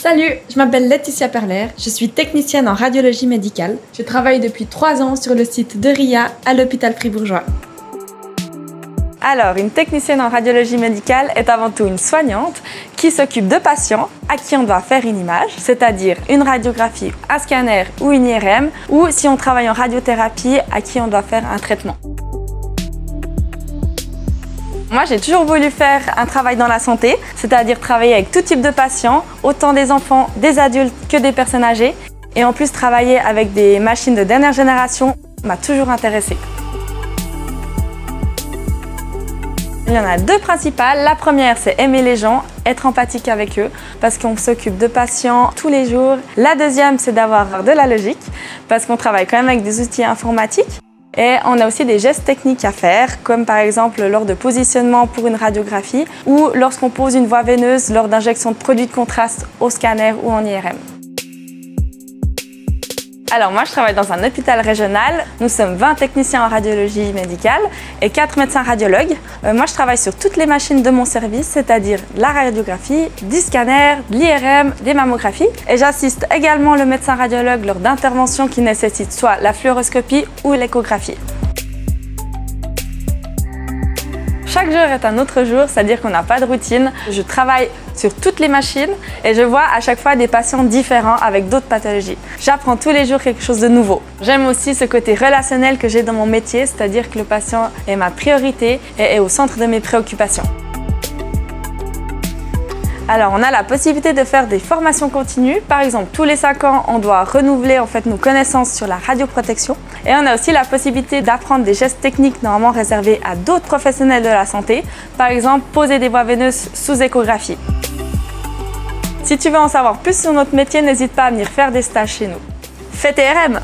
Salut, je m'appelle Laetitia Perler, je suis technicienne en radiologie médicale. Je travaille depuis 3 ans sur le site de RIA à l'hôpital Fribourgeois. Alors, une technicienne en radiologie médicale est avant tout une soignante qui s'occupe de patients à qui on doit faire une image, c'est-à-dire une radiographie, un scanner ou une IRM, ou si on travaille en radiothérapie, à qui on doit faire un traitement. Moi, j'ai toujours voulu faire un travail dans la santé, c'est-à-dire travailler avec tout type de patients, autant des enfants, des adultes que des personnes âgées. Et en plus, travailler avec des machines de dernière génération m'a toujours intéressée. Il y en a 2 principales. La première, c'est aimer les gens, être empathique avec eux, parce qu'on s'occupe de patients tous les jours. La deuxième, c'est d'avoir de la logique, parce qu'on travaille quand même avec des outils informatiques. Et on a aussi des gestes techniques à faire, comme par exemple lors de positionnement pour une radiographie ou lorsqu'on pose une voie veineuse lors d'injection de produits de contraste au scanner ou en IRM. Alors moi, je travaille dans un hôpital régional. Nous sommes 20 techniciens en radiologie médicale et 4 médecins radiologues. Moi, je travaille sur toutes les machines de mon service, c'est-à-dire la radiographie, des scanners, de l'IRM, des mammographies. Et j'assiste également le médecin radiologue lors d'interventions qui nécessitent soit la fluoroscopie ou l'échographie. Chaque jour est un autre jour, c'est-à-dire qu'on n'a pas de routine. Je travaille sur toutes les machines et je vois à chaque fois des patients différents avec d'autres pathologies. J'apprends tous les jours quelque chose de nouveau. J'aime aussi ce côté relationnel que j'ai dans mon métier, c'est-à-dire que le patient est ma priorité et est au centre de mes préoccupations. Alors, on a la possibilité de faire des formations continues. Par exemple, tous les 5 ans, on doit renouveler nos connaissances sur la radioprotection. Et on a aussi la possibilité d'apprendre des gestes techniques normalement réservés à d'autres professionnels de la santé. Par exemple, poser des voies veineuses sous échographie. Si tu veux en savoir plus sur notre métier, n'hésite pas à venir faire des stages chez nous. Fais tes RM!